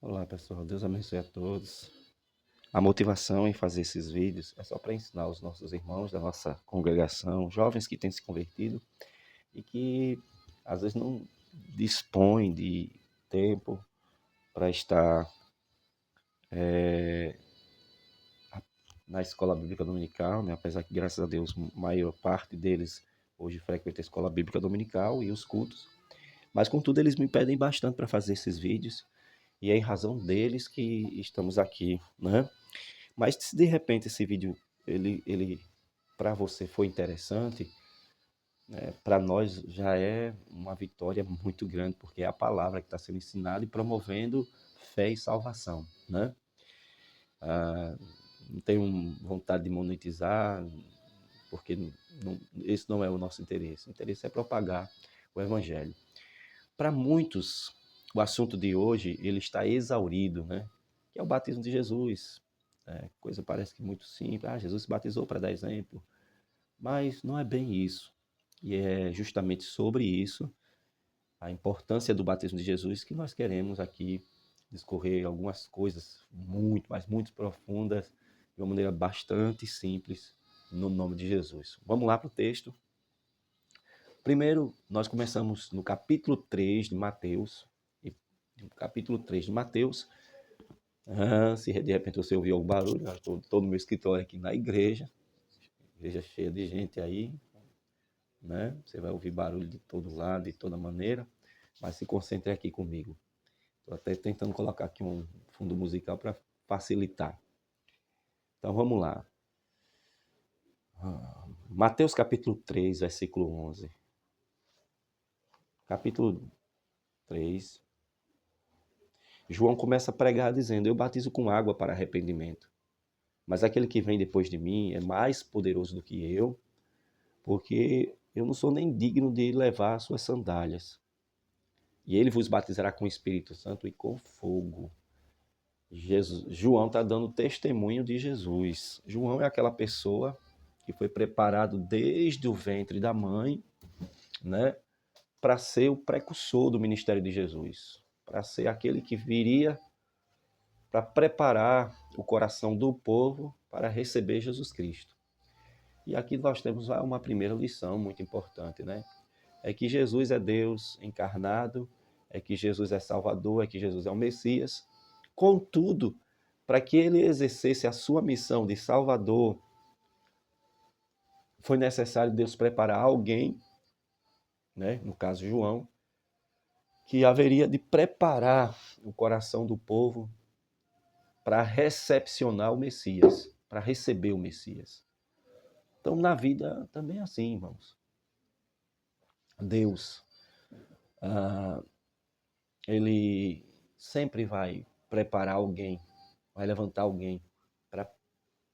Olá pessoal, Deus abençoe a todos. A motivação em fazer esses vídeos é só para ensinar os nossos irmãos da nossa congregação, jovens que têm se convertido e que às vezes não dispõem de tempo para estar na escola bíblica dominical, né? Apesar que, graças a Deus, a maior parte deles hoje frequenta a escola bíblica dominical e os cultos, mas contudo eles me pedem bastante para fazer esses vídeos e é em razão deles que estamos aqui, né? Mas se de repente esse vídeo ele para você foi interessante, para nós já é uma vitória muito grande, porque é a palavra que está sendo ensinada e promovendo fé e salvação, né? Não tenho vontade de monetizar, porque esse não é o nosso interesse. O interesse é propagar o evangelho. Para muitos, o assunto de hoje ele está exaurido, né? Que é o batismo de Jesus. Coisa parece que muito simples. Jesus se batizou para dar exemplo. Mas não é bem isso. E é justamente sobre isso, a importância do batismo de Jesus, que nós queremos aqui discorrer algumas coisas muito, mas muito profundas, de uma maneira bastante simples, no nome de Jesus. Vamos lá para o texto. Primeiro, nós começamos no capítulo 3 de Mateus. E no capítulo 3 de Mateus, se de repente você ouviu algum barulho, eu estou no meu escritório aqui na igreja cheia de gente aí, né? Você vai ouvir barulho de todo lado, de toda maneira, mas se concentre aqui comigo. Estou até tentando colocar aqui um fundo musical para facilitar. Então vamos lá. Mateus capítulo 3, versículo 11. Capítulo 3. João começa a pregar dizendo: Eu batizo com água para arrependimento, mas aquele que vem depois de mim é mais poderoso do que eu, porque eu não sou nem digno de levar as suas sandálias. E ele vos batizará com o Espírito Santo e com fogo. João está dando testemunho de Jesus. João é aquela pessoa que foi preparado desde o ventre da mãe, né, para ser o precursor do ministério de Jesus, para ser aquele que viria para preparar o coração do povo para receber Jesus Cristo. E aqui nós temos uma primeira lição muito importante, né? É que Jesus é Deus encarnado, é que Jesus é Salvador, é que Jesus é o Messias. Contudo, para que ele exercesse a sua missão de Salvador, foi necessário Deus preparar alguém, né, no caso João, que haveria de preparar o coração do povo para recepcionar o Messias, para receber o Messias. Então, na vida também é assim, irmãos. Deus, ele sempre vai preparar alguém, vai levantar alguém para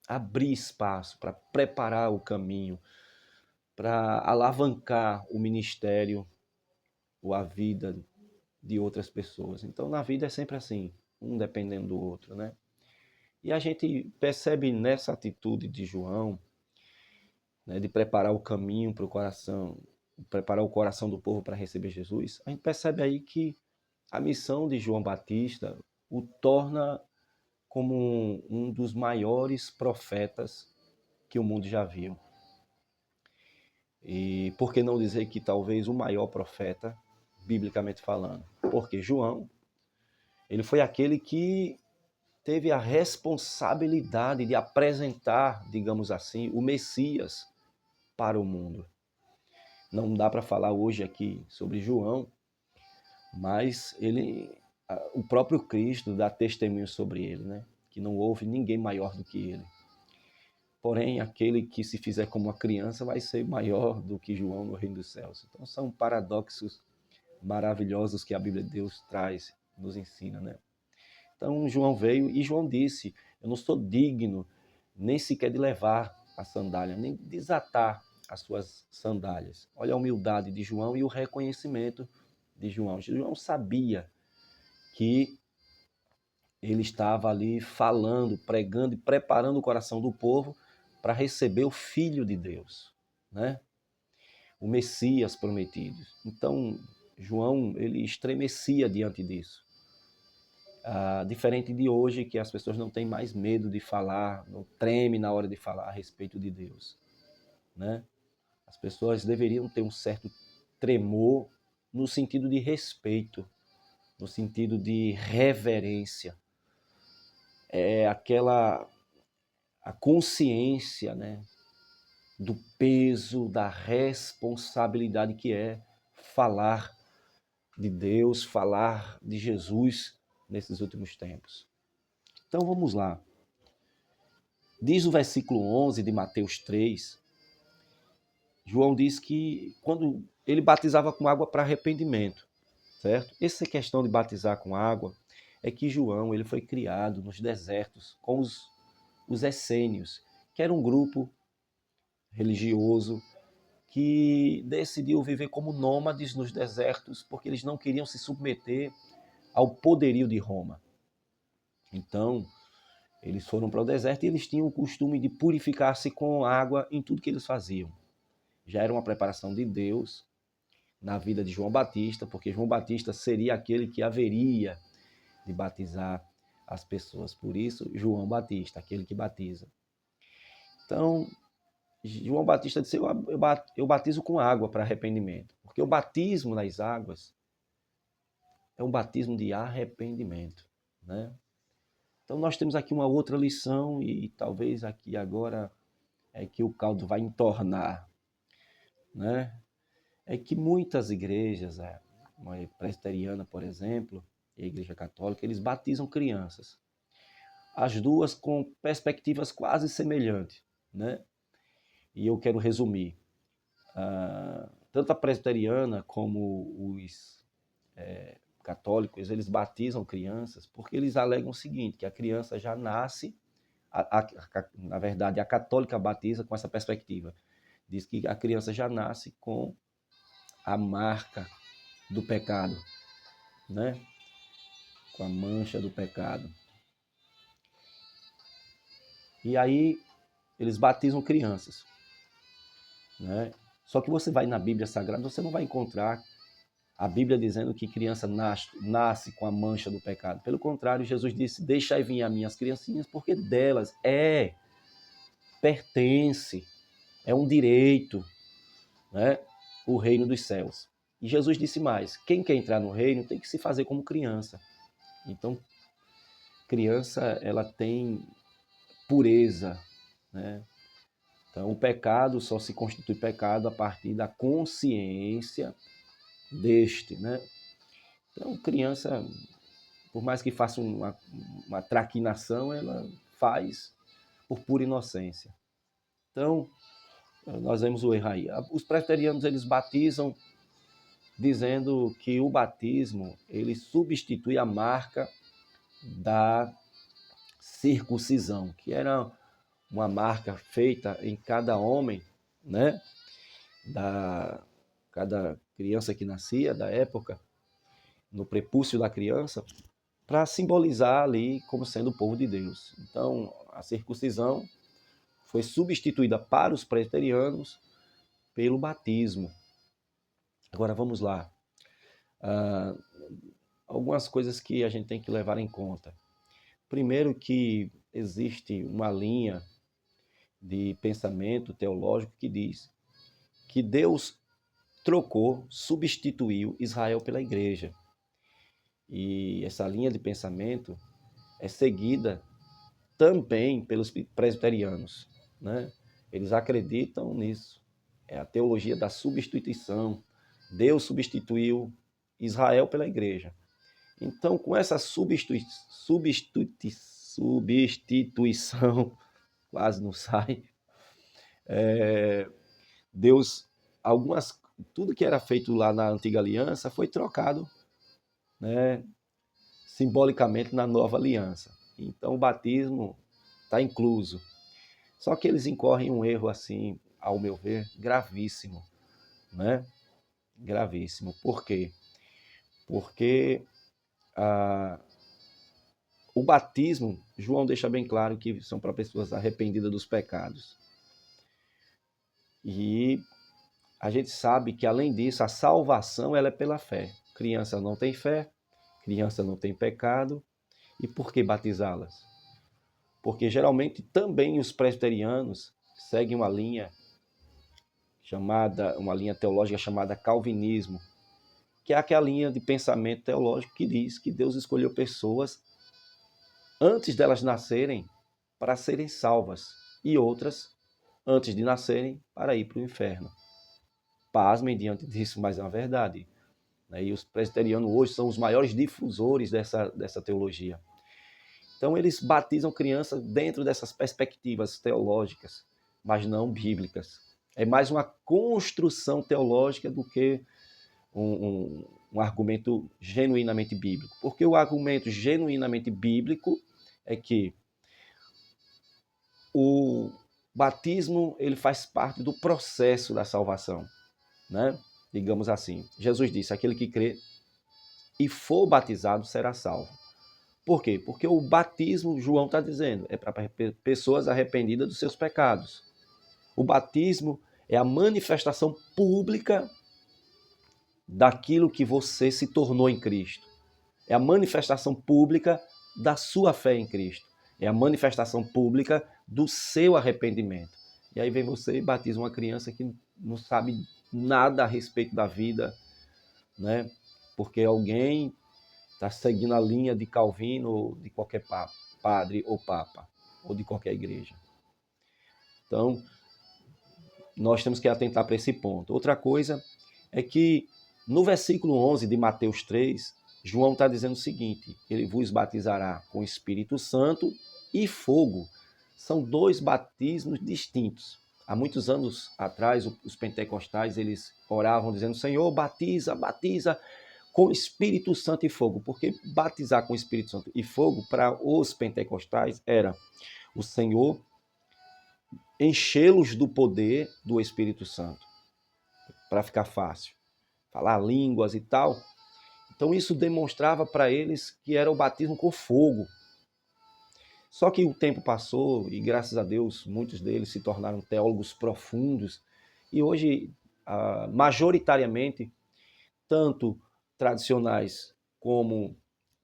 abrir espaço, para preparar o caminho, para alavancar o ministério ou a vida de outras pessoas. Então, na vida é sempre assim, um dependendo do outro, né? E a gente percebe nessa atitude de João, né, de preparar o caminho para o coração, preparar o coração do povo para receber Jesus, a gente percebe aí que a missão de João Batista o torna como um dos maiores profetas que o mundo já viu. E por que não dizer que talvez o maior profeta, biblicamente falando? Porque João, ele foi aquele que teve a responsabilidade de apresentar, digamos assim, o Messias para o mundo. Não dá para falar hoje aqui sobre João, mas o próprio Cristo dá testemunho sobre ele, né? Que não houve ninguém maior do que ele. Porém, aquele que se fizer como uma criança vai ser maior do que João no reino dos céus. Então, são paradoxos maravilhosos que a Bíblia de Deus traz, nos ensina, né? Então, João veio e João disse: eu não sou digno nem sequer de levar a sandália, nem de desatar as suas sandálias. Olha a humildade de João e o reconhecimento de João. João sabia que ele estava ali falando, pregando e preparando o coração do povo para receber o Filho de Deus, né? O Messias prometido. Então, João, ele estremecia diante disso. Diferente de hoje, que as pessoas não têm mais medo de falar, não tremem na hora de falar a respeito de Deus, né? As pessoas deveriam ter um certo tremor no sentido de respeito, no sentido de reverência. É a consciência, né, do peso, da responsabilidade que é falar de Deus, falar de Jesus nesses últimos tempos. Então vamos lá. Diz o versículo 11 de Mateus 3, João diz que quando ele batizava com água para arrependimento, certo? Essa questão de batizar com água é que João ele foi criado nos desertos com os essênios, que era um grupo religioso que decidiu viver como nômades nos desertos porque eles não queriam se submeter ao poderio de Roma. Então, eles foram para o deserto e eles tinham o costume de purificar-se com água em tudo que eles faziam. Já era uma preparação de Deus na vida de João Batista, porque João Batista seria aquele que haveria de batizar as pessoas. Por isso, João Batista, aquele que batiza. Então, João Batista disse, eu batizo com água para arrependimento. Porque o batismo nas águas é um batismo de arrependimento, né? Então nós temos aqui uma outra lição e talvez aqui agora é que o caldo vai entornar, né? É que muitas igrejas, uma presbiteriana, por exemplo, e a igreja católica, eles batizam crianças. As duas com perspectivas quase semelhantes, né? E eu quero resumir. Tanto a presbiteriana como os católicos, eles batizam crianças porque eles alegam o seguinte, que a criança já nasce, na verdade, a católica batiza com essa perspectiva. Diz que a criança já nasce com a marca do pecado, né? Com a mancha do pecado. E aí eles batizam crianças, né? Só que você vai na Bíblia Sagrada, você não vai encontrar a Bíblia dizendo que criança nasce com a mancha do pecado. Pelo contrário, Jesus disse, deixai vir a mim as criancinhas, porque delas pertence, é um direito, né? O reino dos céus. E Jesus disse mais, quem quer entrar no reino tem que se fazer como criança. Então, criança, ela tem pureza, né? Então, o pecado só se constitui pecado a partir da consciência deste, né? Então, criança, por mais que faça uma traquinação, ela faz por pura inocência. Então, nós vemos o erro aí. Os presbiterianos, eles batizam dizendo que o batismo, ele substitui a marca da circuncisão, que era uma marca feita em cada homem, né? Cada criança que nascia, da época, no prepúcio da criança, para simbolizar ali como sendo o povo de Deus. Então, a circuncisão foi substituída para os presbiterianos pelo batismo. Agora vamos lá. Algumas coisas que a gente tem que levar em conta. Primeiro que existe uma linha de pensamento teológico que diz que Deus substituiu Israel pela igreja. E essa linha de pensamento é seguida também pelos presbiterianos, né? Eles acreditam nisso. É a teologia da substituição. Deus substituiu Israel pela igreja. Então, com essa substituição, quase não sai, Deus, tudo que era feito lá na antiga aliança foi trocado, né, simbolicamente na nova aliança. Então, o batismo está incluso. Só que eles incorrem um erro, assim, ao meu ver, gravíssimo, né? Gravíssimo. Por quê? Porque o batismo, João deixa bem claro que são para pessoas arrependidas dos pecados. E a gente sabe que, além disso, a salvação ela é pela fé. Criança não tem fé, criança não tem pecado, E por que batizá-las? Porque geralmente também os presbiterianos seguem uma linha teológica chamada calvinismo, que é aquela linha de pensamento teológico que diz que Deus escolheu pessoas antes delas nascerem para serem salvas e outras antes de nascerem para ir para o inferno. Pasmem diante disso, mas é uma verdade. E os presbiterianos hoje são os maiores difusores dessa teologia. Então eles batizam crianças dentro dessas perspectivas teológicas, mas não bíblicas. É mais uma construção teológica do que um argumento genuinamente bíblico. Porque o argumento genuinamente bíblico é que o batismo ele faz parte do processo da salvação, né? Digamos assim. Jesus disse, aquele que crê e for batizado será salvo. Por quê? Porque o batismo, João está dizendo, é para pessoas arrependidas dos seus pecados. O batismo é a manifestação pública daquilo que você se tornou em Cristo. É a manifestação pública da sua fé em Cristo. É a manifestação pública do seu arrependimento. E aí vem você e batiza uma criança que não sabe nada a respeito da vida, né? Porque alguém está seguindo a linha de Calvino ou de qualquer padre ou papa, ou de qualquer igreja. Então, nós temos que atentar para esse ponto. Outra coisa é que no versículo 11 de Mateus 3, João está dizendo o seguinte, ele vos batizará com o Espírito Santo e fogo. São dois batismos distintos. Há muitos anos atrás, os pentecostais, eles oravam dizendo, Senhor, batiza, batiza com Espírito Santo e fogo. Porque batizar com Espírito Santo e fogo, para os pentecostais, era o Senhor enchê-los do poder do Espírito Santo, para ficar fácil. Falar línguas e tal. Então isso demonstrava para eles que era o batismo com fogo. Só que o tempo passou e, graças a Deus, muitos deles se tornaram teólogos profundos. E hoje, majoritariamente, tanto tradicionais como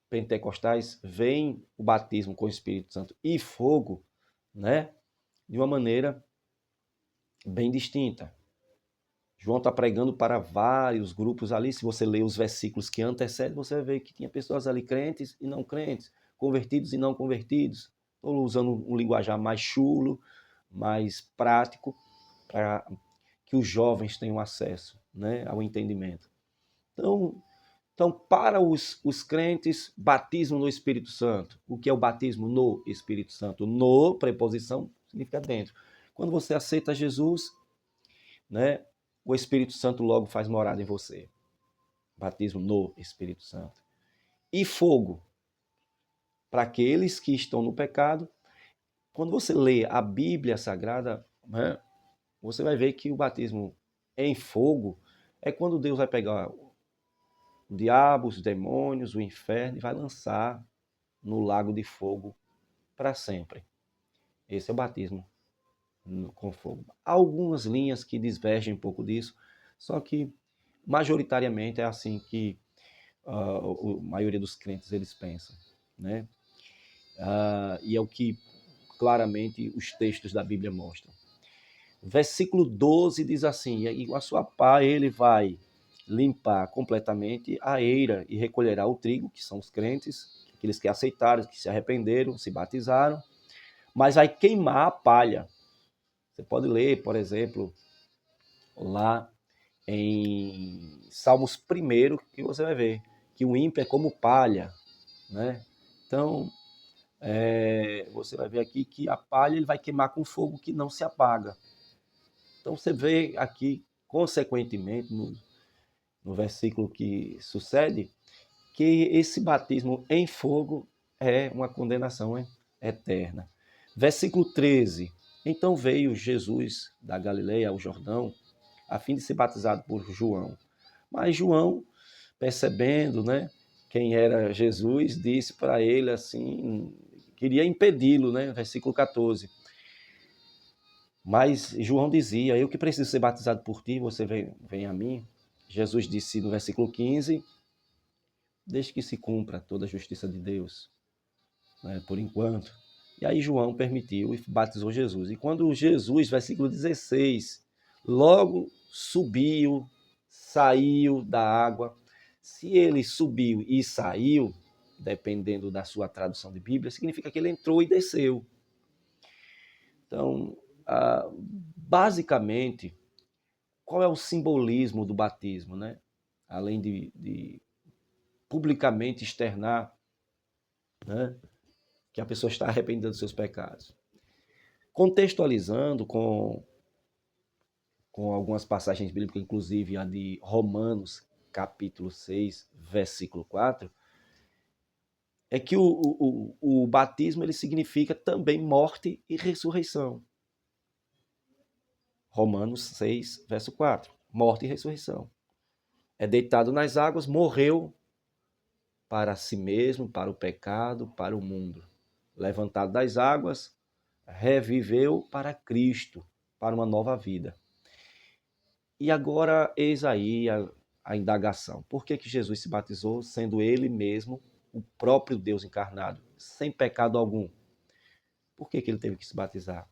pentecostais veem o batismo com o Espírito Santo e fogo, né, de uma maneira bem distinta. João está pregando para vários grupos ali. Se você ler os versículos que antecedem, você vai ver que tinha pessoas ali crentes e não crentes, convertidos e não convertidos. Estou usando um linguajar mais chulo, mais prático, para que os jovens tenham acesso, né, ao entendimento. Então, para os crentes, batismo no Espírito Santo. O que é o batismo no Espírito Santo? No, preposição, significa dentro. Quando você aceita Jesus, né, o Espírito Santo logo faz morada em você. Batismo no Espírito Santo. E fogo. Para aqueles que estão no pecado, quando você lê a Bíblia Sagrada, né, você vai ver que o batismo em fogo é quando Deus vai pegar o diabo, os demônios, o inferno e vai lançar no lago de fogo para sempre. Esse é o batismo com fogo. Há algumas linhas que divergem um pouco disso, só que majoritariamente é assim que a maioria dos crentes eles pensam, né? E é o que claramente os textos da Bíblia mostram. Versículo 12 diz assim, e a sua pá ele vai limpar completamente a eira e recolherá o trigo, que são os crentes, aqueles que aceitaram, que se arrependeram, se batizaram, mas vai queimar a palha. Você pode ler, por exemplo, lá em Salmos 1, que você vai ver que o ímpio é como palha, né? Então, você vai ver aqui que a palha ele vai queimar com fogo que não se apaga. Então, você vê aqui, consequentemente, no versículo que sucede, que esse batismo em fogo é uma condenação eterna. Versículo 13. Então veio Jesus da Galileia ao Jordão, a fim de ser batizado por João. Mas João, percebendo, né, quem era Jesus, disse para ele assim, queria impedi-lo, né, versículo 14. Mas João dizia, eu que preciso ser batizado por ti, você vem a mim. Jesus disse no versículo 15, desde que se cumpra toda a justiça de Deus. né, por enquanto. E aí João permitiu e batizou Jesus. E quando Jesus, versículo 16, logo subiu, saiu da água. Se ele subiu e saiu, dependendo da sua tradução de Bíblia, significa que ele entrou e desceu. Então, basicamente, qual é o simbolismo do batismo, né? Além de publicamente externar, né, que a pessoa está arrependida dos seus pecados. Contextualizando com algumas passagens bíblicas, inclusive a de Romanos, capítulo 6, versículo 4, é que o batismo ele significa também morte e ressurreição. Romanos 6, verso 4. Morte e ressurreição. É deitado nas águas, morreu para si mesmo, para o pecado, para o mundo. Levantado das águas, reviveu para Cristo, para uma nova vida. E agora, eis aí a indagação. Por que Jesus se batizou, sendo ele mesmo o próprio Deus encarnado, sem pecado algum? Por que ele teve que se batizar?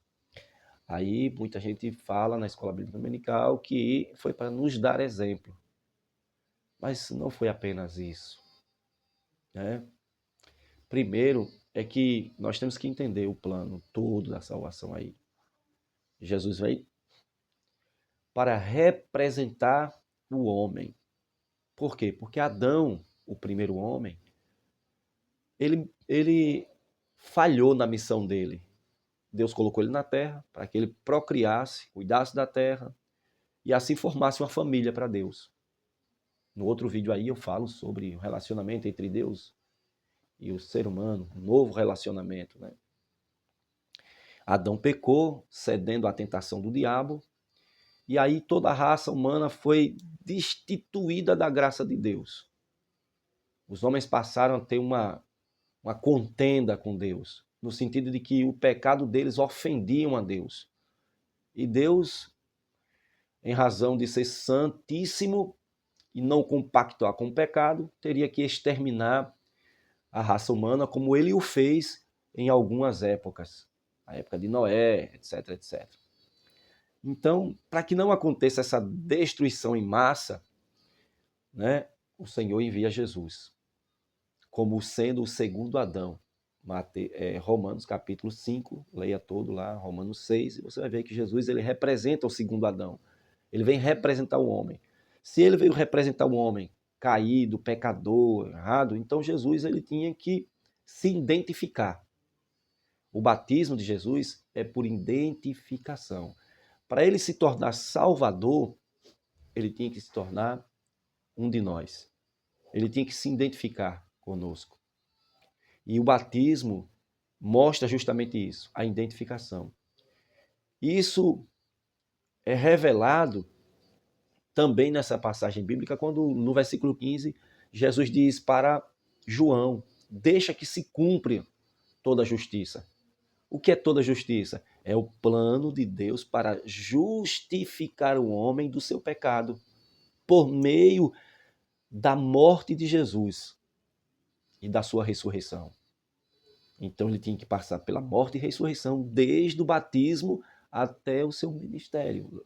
Aí muita gente fala na escola bíblica dominical que foi para nos dar exemplo. Mas não foi apenas isso, né? Primeiro é que nós temos que entender o plano todo da salvação aí. Jesus veio para representar o homem. Por quê? Porque Adão, o primeiro homem, ele falhou na missão dele. Deus colocou ele na terra para que ele procriasse, cuidasse da terra e assim formasse uma família para Deus. No outro vídeo aí eu falo sobre o relacionamento entre Deus e o ser humano, um novo relacionamento, né? Adão pecou, cedendo à tentação do diabo, e aí toda a raça humana foi destituída da graça de Deus. Os homens passaram a ter uma contenda com Deus, no sentido de que o pecado deles ofendiam a Deus. E Deus, em razão de ser santíssimo e não compactuar com o pecado, teria que exterminar a raça humana como ele o fez em algumas épocas, a época de Noé, etc, etc. Então, para que não aconteça essa destruição em massa, né, o Senhor envia Jesus como sendo o segundo Adão. Romanos capítulo 5, leia todo lá, Romanos 6, e você vai ver que Jesus ele representa o segundo Adão. Ele vem representar o homem. Se ele veio representar o homem caído, pecador, errado, então Jesus ele tinha que se identificar. O batismo de Jesus é por identificação. Para ele se tornar Salvador, ele tinha que se tornar um de nós. Ele tinha que se identificar conosco. E o batismo mostra justamente isso, a identificação. Isso é revelado também nessa passagem bíblica, quando no versículo 15, Jesus diz para João, deixa que se cumpra toda a justiça. O que é toda a justiça? É o plano de Deus para justificar o homem do seu pecado, por meio da morte de Jesus e da sua ressurreição. Então ele tinha que passar pela morte e ressurreição, desde o batismo até o seu ministério,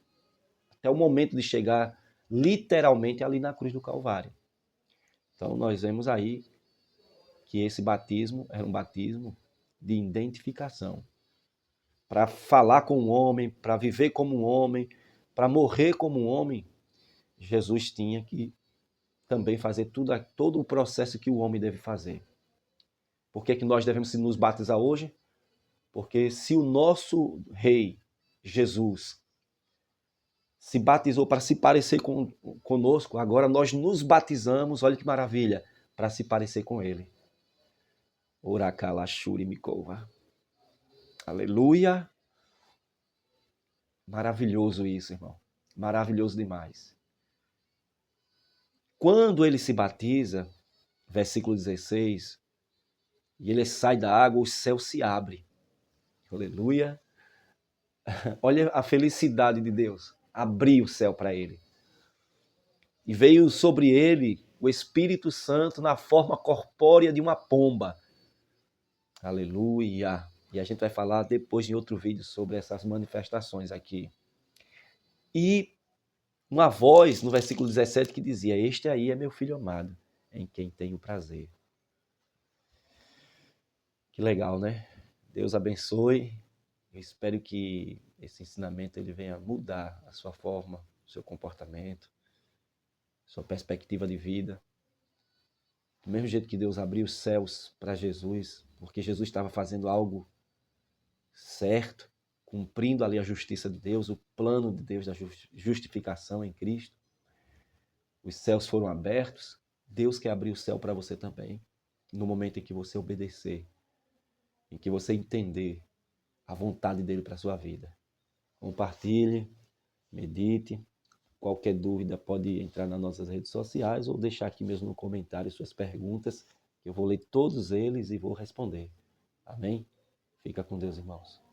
até o momento de chegar literalmente ali na cruz do Calvário. Então nós vemos aí que esse batismo era um batismo de identificação. Para falar com um homem, para viver como um homem, para morrer como um homem, Jesus tinha que também fazer todo o processo que o homem deve fazer. Por que nós devemos nos batizar hoje? Porque se o nosso rei, Jesus, se batizou para se parecer conosco, agora nós nos batizamos, olha que maravilha, para se parecer com ele. Orakalashuri Mikova. Aleluia. Maravilhoso isso, irmão. Maravilhoso demais. Quando ele se batiza, versículo 16, e ele sai da água, o céu se abre. Aleluia. Olha a felicidade de Deus. Abriu o céu para ele. E veio sobre ele o Espírito Santo na forma corpórea de uma pomba. Aleluia. E a gente vai falar depois em outro vídeo sobre essas manifestações aqui. E uma voz no versículo 17 que dizia: este aí é meu filho amado, em quem tenho prazer. Que legal, né? Deus abençoe. Eu espero que esse ensinamento ele venha mudar a sua forma, o seu comportamento, sua perspectiva de vida. Do mesmo jeito que Deus abriu os céus para Jesus, porque Jesus estava fazendo algo certo, cumprindo ali a justiça de Deus, o plano de Deus da justificação em Cristo. Os céus foram abertos, Deus quer abrir o céu para você também, no momento em que você obedecer, em que você entender a vontade dele para a sua vida. Compartilhe, medite. Qualquer dúvida pode entrar nas nossas redes sociais ou deixar aqui mesmo no comentário suas perguntas, que eu vou ler todos eles e vou responder. Amém? Fica com Deus, irmãos.